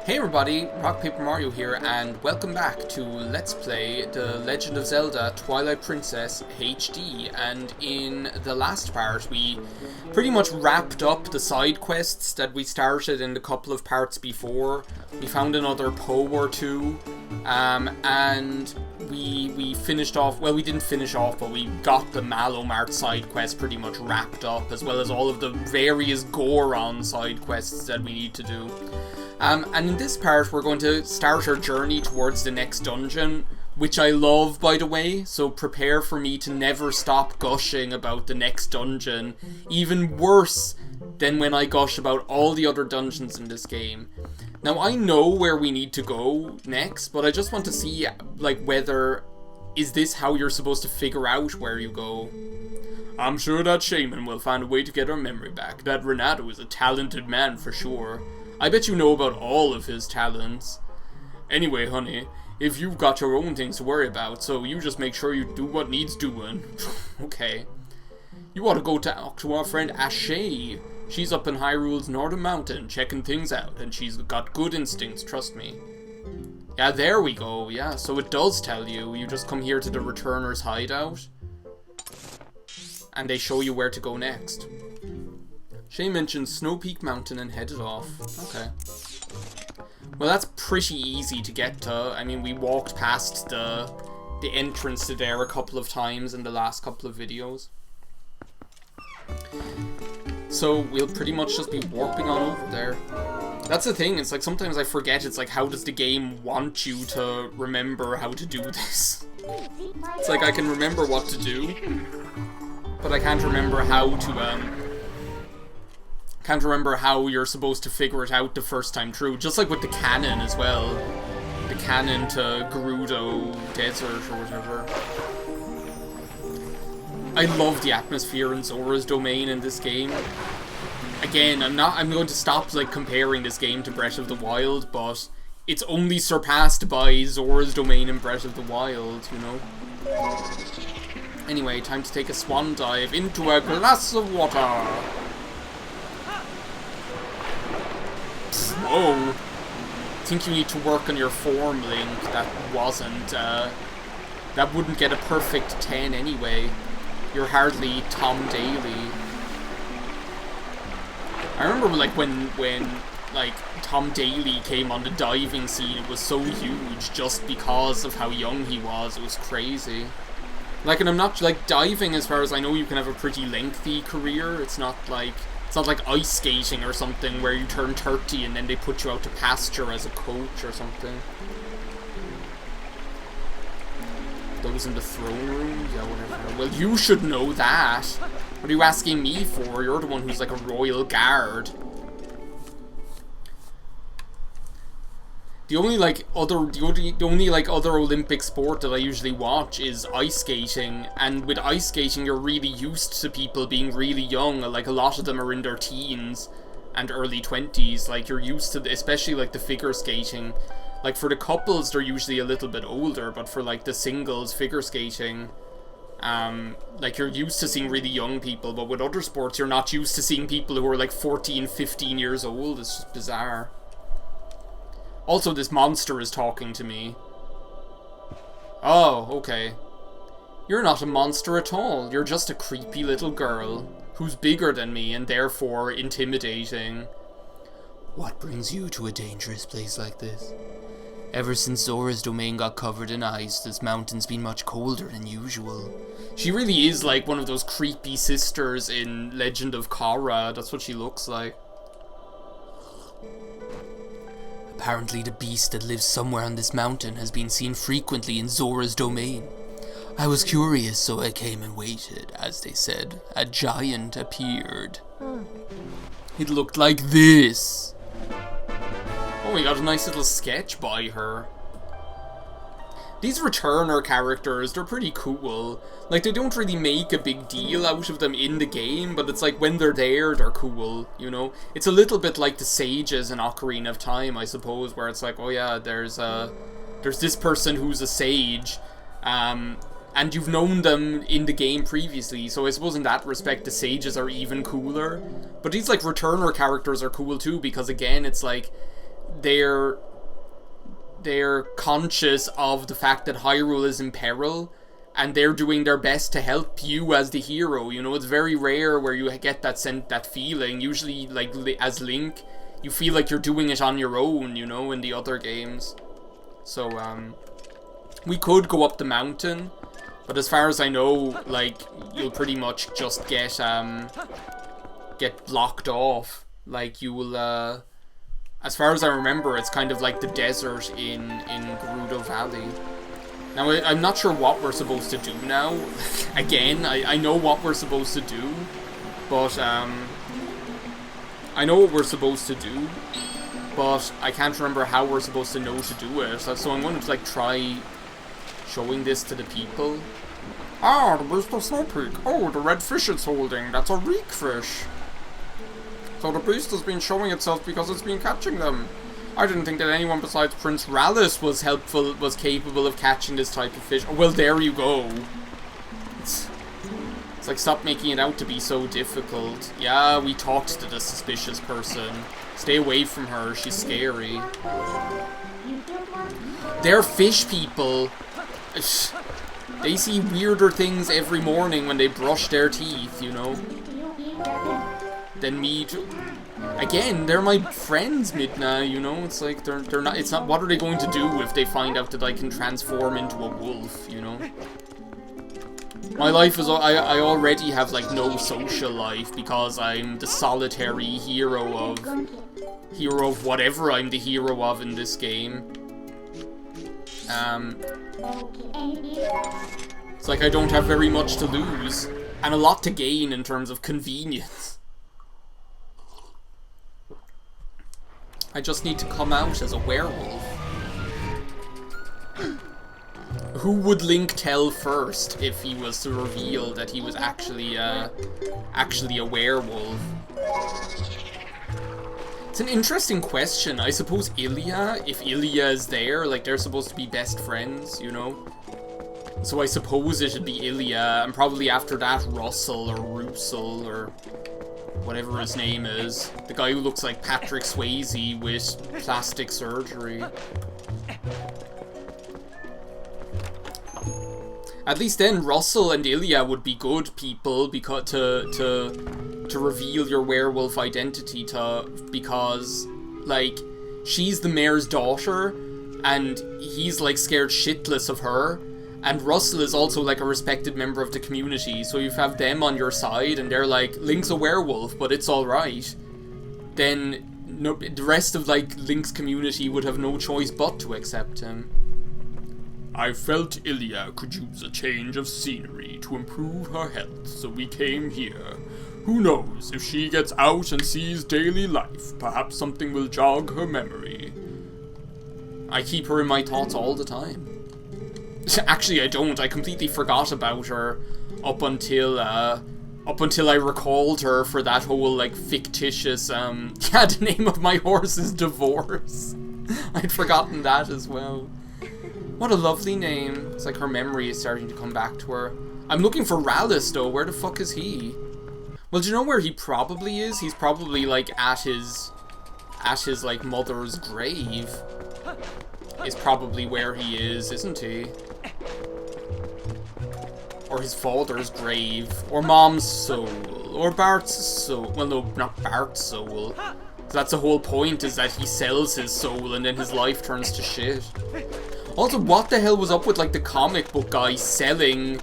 Hey everybody, RockPaperMario here, and welcome back to Let's Play The Legend of Zelda Twilight Princess HD. And in the last part, we pretty much wrapped up the side quests that we started in the couple of parts before. We found another Poe or two, and we finished off, well, we didn't finish off, but we got the Mallow Mart side quest pretty much wrapped up, as well as all of the various Goron side quests that we need to do. And in this part, we're going to start our journey towards the next dungeon, which I love, by the way, so prepare for me to never stop gushing about the next dungeon, even worse than when I gush about all the other dungeons in this game. Now, I know where we need to go next, but I just want to see, like, whether, is this how you're supposed to figure out where you go? I'm sure that Shaman will find a way to get our memory back. That Renato is a talented man for sure. I bet you know about all of his talents. Anyway, honey, if you've got your own things to worry about, so you just make sure you do what needs doing. Okay. You ought to go talk to our friend Ashe. She's up in Hyrule's northern mountain, checking things out, and she's got good instincts, trust me. Yeah, there we go, yeah, so it does tell you. You just come here to the Returner's hideout, and they show you where to go next. Shay mentioned Snow Peak Mountain and headed off. Okay. Well, that's pretty easy to get to. I mean, we walked past the entrance to there a couple of times in the last couple of videos. So we'll pretty much just be warping on over there. That's the thing, it's like sometimes I forget, it's like, how does the game want you to remember how to do this? It's like I can remember what to do, but I can't remember how to, can't remember how you're supposed to figure it out the first time through. Just like with the cannon as well. The cannon to Gerudo Desert or whatever. I love the atmosphere in Zora's Domain in this game. Again, I'm going to stop like comparing this game to Breath of the Wild, but it's only surpassed by Zora's Domain in Breath of the Wild, you know? Anyway, time to take a swan dive into a glass of water. Whoa. I think you need to work on your form, Link. That wasn't, that wouldn't get a perfect 10 anyway. You're hardly Tom Daly. I remember, like, when like, Tom Daly came on the diving scene, it was so huge just because of how young he was. It was crazy. Like, and I'm not, like, diving, as far as I know, you can have a pretty lengthy career. It's not like ice skating or something where you turn 30 and then they put you out to pasture as a coach or something. Those in the throne room? Yeah, whatever. Well, you should know that. What are you asking me for? You're the one who's like a royal guard. The only other Olympic sport that I usually watch is ice skating, and with ice skating you're really used to people being really young. Like, a lot of them are in their teens and early 20s. Like, you're used to, especially like the figure skating. Like, for the couples they're usually a little bit older, but for like the singles figure skating, like, you're used to seeing really young people. But with other sports you're not used to seeing people who are like 14, 15 years old. It's just bizarre. Also, this monster is talking to me. Oh, okay. You're not a monster at all. You're just a creepy little girl who's bigger than me and therefore intimidating. What brings you to a dangerous place like this? Ever since Zora's Domain got covered in ice, this mountain's been much colder than usual. She really is like one of those creepy sisters in Legend of Korra. That's what she looks like. Apparently the beast that lives somewhere on this mountain has been seen frequently in Zora's Domain. I was curious, so I came and waited. As they said, a giant appeared. It looked like this. Oh, we got a nice little sketch by her. These Returner characters, they're pretty cool. Like, they don't really make a big deal out of them in the game, but it's like when they're there, they're cool, you know? It's a little bit like the sages in Ocarina of Time, I suppose, where it's like, oh yeah, there's this person who's a sage, and you've known them in the game previously, so I suppose in that respect the sages are even cooler. But these, like, Returner characters are cool too, because again, it's like, they're conscious of the fact that Hyrule is in peril, and they're doing their best to help you as the hero. You know, it's very rare where you get that feeling. Usually, like, as Link, you feel like you're doing it on your own, you know, in the other games. So, we could go up the mountain, but as far as I know, like, you'll pretty much just get blocked off. Like, you will, as far as I remember, it's kind of like the desert in Gerudo Valley. Now, I'm not sure what we're supposed to do now. Again, I know what we're supposed to do, but, I know what we're supposed to do, but I can't remember how we're supposed to know to do it. So I'm going to, like, try showing this to the people. Ah, the beast of Snow Peak. Oh, the red fish it's holding. That's a reek fish. So the beast has been showing itself because it's been catching them. I didn't think that anyone besides Prince Rallis was capable of catching this type of fish. Oh, well, there you go. It's like, stop making it out to be so difficult. Yeah, we talked to the suspicious person. Stay away from her, she's scary. They're fish people. They see weirder things every morning when they brush their teeth, you know? Than me too. Again, they're my friends, Midna, you know? It's like, they're not, it's not, what are they going to do if they find out that I can transform into a wolf, you know? My life is, I already have, like, no social life because I'm the solitary hero of whatever I'm the hero of in this game. It's like I don't have very much to lose, and a lot to gain in terms of convenience. I just need to come out as a werewolf. Who would Link tell first if he was to reveal that he was actually a werewolf? It's an interesting question. I suppose Ilya, if Ilya is there, like, they're supposed to be best friends, you know? So I suppose it should be Ilya, and probably after that Russell or Russell or whatever his name is. The guy who looks like Patrick Swayze with plastic surgery. At least then Russell and Ilya would be good people because to reveal your werewolf identity to, because, like, she's the mayor's daughter and he's, like, scared shitless of her, and Russell is also, like, a respected member of the community, so you have them on your side and they're like, Link's a werewolf but it's alright, then no, the rest of, like, Link's community would have no choice but to accept him. I felt Ilya could use a change of scenery to improve her health, so we came here. Who knows, if she gets out and sees daily life, perhaps something will jog her memory. I keep her in my thoughts all the time. Actually, I don't. I completely forgot about her up until I recalled her for that whole, like, fictitious, yeah, the name of my horse is Divorce. I'd forgotten that as well. What a lovely name. It's like her memory is starting to come back to her. I'm looking for Rallis, though. Where the fuck is he? Well, do you know where he probably is? He's probably, like, at his, like, mother's grave. Is probably where he is, isn't he? Or his father's grave. Or Mom's soul. Or Bart's soul. Well, no, not Bart's soul. That's the whole point, is that he sells his soul and then his life turns to shit. Also, what the hell was up with, like, the comic book guy selling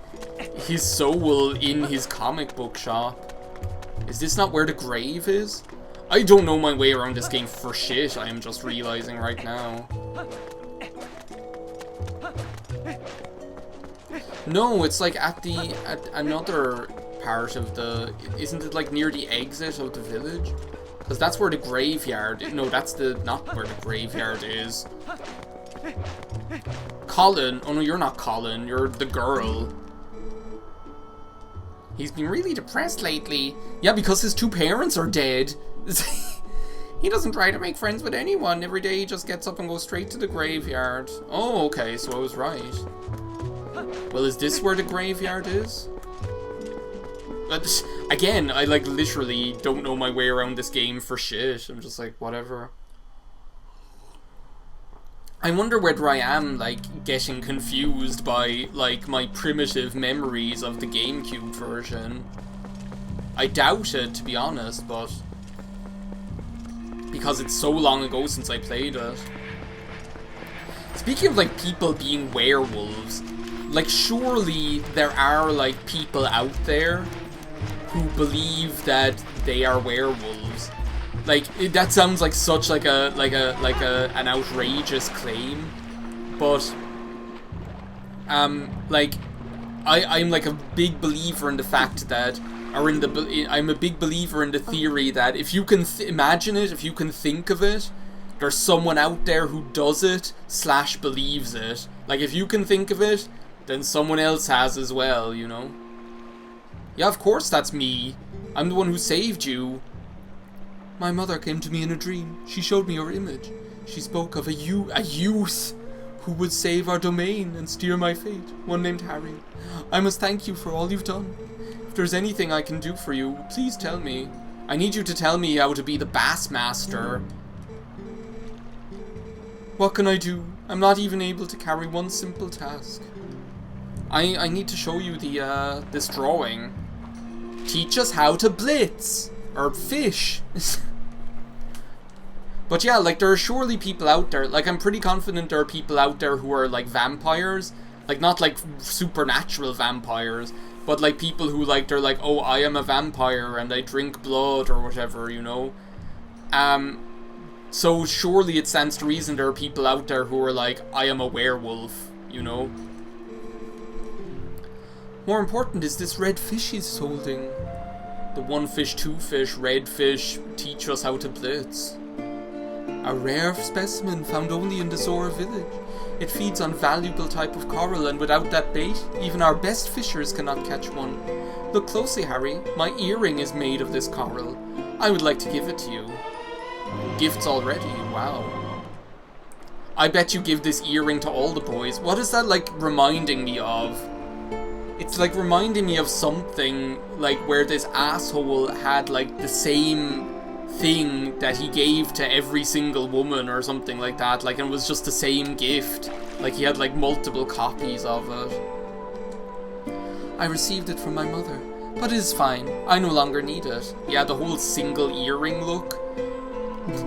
his soul in his comic book shop? Is this not where the grave is? I don't know my way around this game for shit, I am just realizing right now. No, it's like at another part of the... Isn't it, like, near the exit of the village? Because that's where the graveyard... No, that's not where the graveyard is. Colin. Oh no, you're not Colin. You're the girl. He's been really depressed lately. Yeah, because his two parents are dead. He doesn't try to make friends with anyone. Every day he just gets up and goes straight to the graveyard. Oh, okay, so I was right. Well, is this where the graveyard is? Again, I, like, literally don't know my way around this game for shit. I'm just like, whatever. I wonder whether I am, like, getting confused by, like, my primitive memories of the GameCube version. I doubt it, to be honest, but... because it's so long ago since I played it. Speaking of, like, people being werewolves, like, surely there are, like, people out there who believe that they are werewolves. Like, that sounds like such, like, an outrageous claim, but, like, I'm, like, a big believer in the fact that, I'm a big believer in the theory that if you can imagine it, if you can think of it, there's someone out there who does it, / believes it. Like, if you can think of it, then someone else has as well, you know? Yeah, of course that's me. I'm the one who saved you. My mother came to me in a dream. She showed me your image. She spoke of a youth who would save our domain and steer my fate, one named Harry. I must thank you for all you've done. If there's anything I can do for you, please tell me. I need you to tell me how to be the Bassmaster. What can I do? I'm not even able to carry one simple task. I need to show you the this drawing. Teach us how to blitz or fish. But yeah, like, there are surely people out there, like, I'm pretty confident there are people out there who are, like, vampires, like, not, like, supernatural vampires, but, like, people who, like, they're like, oh, I am a vampire, and I drink blood, or whatever, you know? So surely it stands to reason there are people out there who are like, I am a werewolf, you know? More important is this red fish he's holding. The one fish, two fish, red fish, teach us how to blitz. A rare specimen found only in the Zora village. It feeds on valuable type of coral, and without that bait, even our best fishers cannot catch one. Look closely, Harry. My earring is made of this coral. I would like to give it to you. Gifts already, wow. I bet you give this earring to all the boys. What is that, like, reminding me of? It's, like, reminding me of something, like, where this asshole had, like, the same thing that he gave to every single woman or something like that, like, and it was just the same gift, like he had like multiple copies of it. I received it from my mother, but it is fine. I no longer need it. Yeah, the whole single earring look,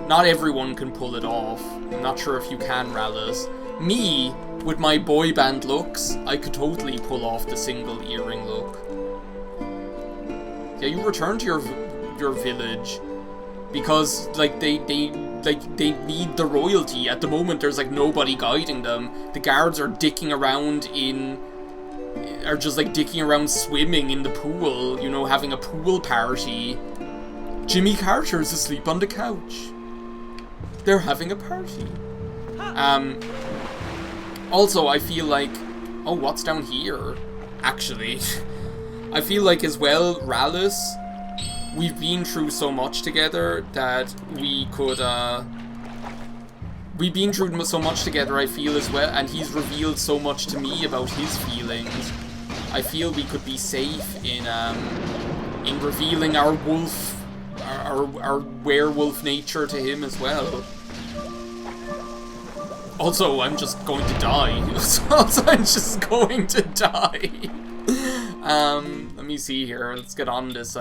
not everyone can pull it off. I'm not sure if you can, Rallis. Me, with my boy band looks, I could totally pull off the single earring look. Yeah, you return to your village because, like, they need the royalty. At the moment, there's, like, nobody guiding them. The guards are dicking around dicking around swimming in the pool, you know, having a pool party. Jimmy Carter's asleep on the couch. They're having a party. Also, I feel like... oh, what's down here? Actually. I feel like, as well, Rallis... we've been through so much together that we could, we've been through so much together, I feel, as well, and he's revealed so much to me about his feelings. I feel we could be safe in revealing our wolf, our werewolf nature to him as well. Also, I'm just going to die. Let me see here. Let's get on this,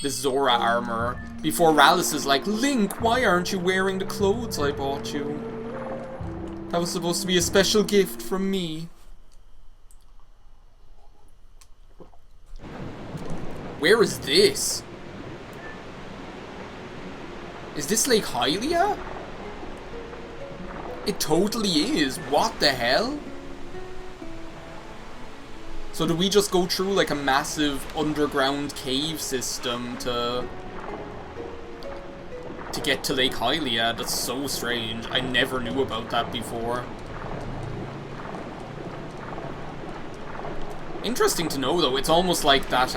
this Zora armor. Before Rallis is like, Link, why aren't you wearing the clothes I bought you? That was supposed to be a special gift from me. Where is this? Is this Lake Hylia? It totally is. What the hell? So do we just go through like a massive underground cave system to get to Lake Hylia? That's so strange. I never knew about that before. Interesting to know, though. It's almost like that,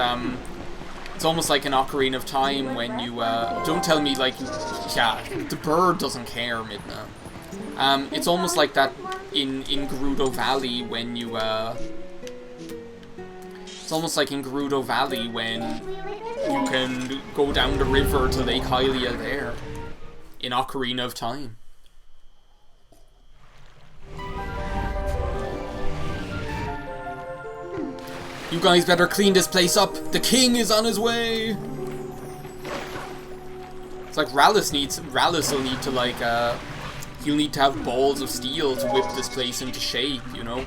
it's almost like an Ocarina of Time when you, don't tell me, like, yeah, the bird doesn't care, Midna. It's almost like that in Gerudo Valley when you, it's almost like in Gerudo Valley when you can go down the river to Lake Hylia there. In Ocarina of Time. You guys better clean this place up. The king is on his way. It's like Rallis will need to like, he'll need to have balls of steel to whip this place into shape, you know?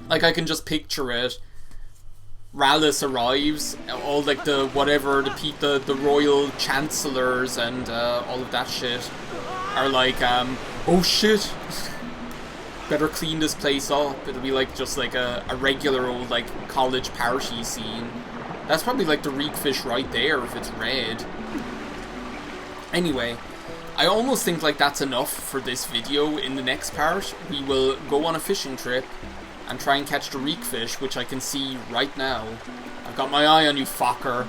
Like, I can just picture it. Rallis arrives, all like the royal chancellors and all of that shit are like, oh shit, better clean this place up. It'll be like just like a regular old like college party scene. That's probably like the reekfish right there if it's red. Anyway, I almost think like that's enough for this video. In the next part, we will go on a fishing trip and try and catch the reekfish, which I can see right now. I've got my eye on you, fucker.